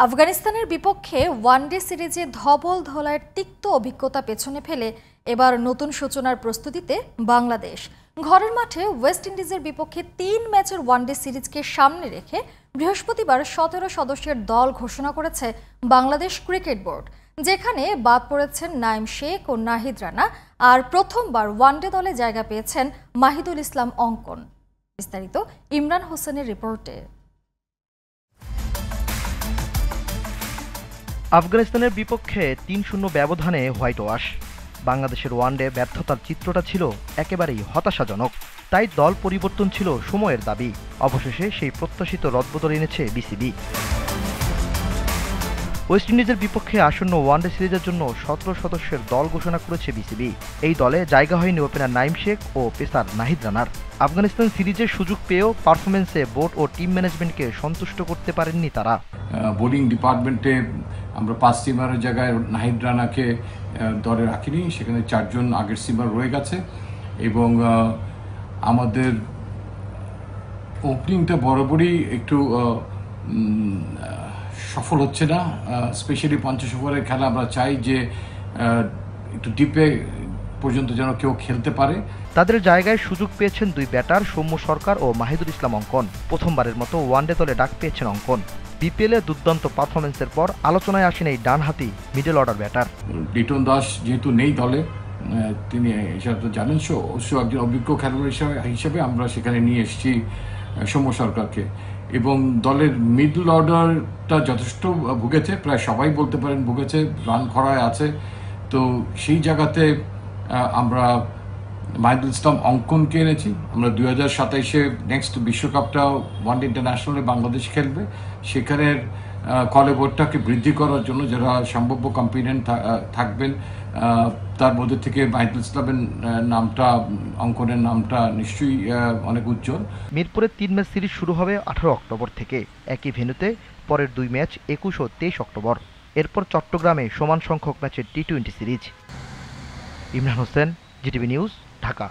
আফগানিস্তানের বিপক্ষে ওয়ানডে সিরিজে ধবল ধলার তিক্ত অভিজ্ঞতা পেছনে ফেলে এবার নতুন সূচনার প্রস্তুতিতে বাংলাদেশ। ঘরের মাঠে ওয়েস্ট ইন্ডিজের বিপক্ষে ৩ ম্যাচের ওয়ানডে সিরিজকে সামনে রেখে বৃহস্পতিবার ১৭ সদস্যের দল ঘোষণা করেছে বাংলাদেশ ক্রিকেট বোর্ড, যেখানে বাদ পড়েছেন নাঈম শেখ ও নাহিদ রানা, আর প্রথমবার ওয়ানডে দলে জায়গা পেয়েছেন মাহিদুল ইসলাম অঙ্কন। বিস্তারিত ইমরান হোসেনের রিপোর্টে। আফগানিস্তানের বিপক্ষে ৩-০ ব্যবধানে হোয়াইট ওয়াশ। বাংলাদেশের ওয়ানডে ব্যর্থতার চিত্রটা ছিল একেবারেই হতাশাজনক, তাই দল পরিবর্তন ছিল সময়ের দাবি। অবশেষে সেই প্রত্যাশিত রদবদল এনেছে বিসিবি। ওয়েস্ট ইন্ডিজের বিপক্ষে আসন্ন ওয়ানডে সিরিজের জন্য ১৭ সদস্যের দল ঘোষণা করেছে বিসিবি। এই দলে জায়গা হয়নি ওপেনার নাঈম শেখ ও পেসার নাহিদ রানার। আফগানিস্তান সিরিজের সুযোগ পেয়েও পারফরমেন্সে বোর্ড ও টিম ম্যানেজমেন্টকে সন্তুষ্ট করতে পারেননি তারা। বোলিং ডিপার্টমেন্টে আমরা 5 সিমারের জায়গায় নাহিদ রানাকে দলে রাখিনি, সেখানে 4 জন আগের সিমার রয়ে গেছে এবং আমাদের ওপেনিংটা বরাবরই একটু সফল হচ্ছে না। স্পেশালি 50 ওভারের খেলা আমরা চাই যে একটু ডিপে পর্যন্ত যেন কেউ খেলতে পারে। তাদের জায়গায় সুযোগ পেয়েছেন 2 ব্যাটার সৌম্য সরকার ও মাহিদুল ইসলাম অঙ্কন। প্রথমবারের মতো ওয়ানডে দলে ডাক পেয়েছেন অঙ্কন। বিপিএলে দুর্দান্ত পারফরমেন্সের পর আলোচনায় আসেন এই ডানহাতি middle order batter. Liton Das যেহেতু নেই দলে, তিনি এসব তো জানেন, একজন অভিজ্ঞ খেলোয়াড় হিসেবে আমরা সেখানে নিয়ে এসেছি সৌম্য সরকারকে। এবং দলের মিডল অর্ডারটা যথেষ্ট ভুগেছে, প্রায় সবাই বলতে পারেন ভুগেছে, রান খরায় আছে। তো সেই জায়গাতে আমরা মাহিদুল ইসলাম অঙ্কনকে এনেছি। আমরা 2027-এ নেক্সট বিশ্বকাপটা ওয়ানডে ইন্টারন্যাশনালে বাংলাদেশ খেলবে, সেখানের কলেবরটাকে বৃদ্ধি করার জন্য যারা সম্ভাব্য কম্পিটেন্ট থাকবেন তার মধ্যে থেকে মাহিদুল ইসলামের নামটা, অঙ্কনের নামটা নিশ্চয়ই অনেক উজ্জ্বল। মিরপুরের 3 ম্যাচ সিরিজ শুরু হবে 18 অক্টোবর থেকে একই ভেন্যুতে। পরের 2 ম্যাচ 21 ও 23 অক্টোবর। এরপর চট্টগ্রামে সমান সংখ্যক ম্যাচের টি-20 series. Imran Hossain, GTV news, Dhaka.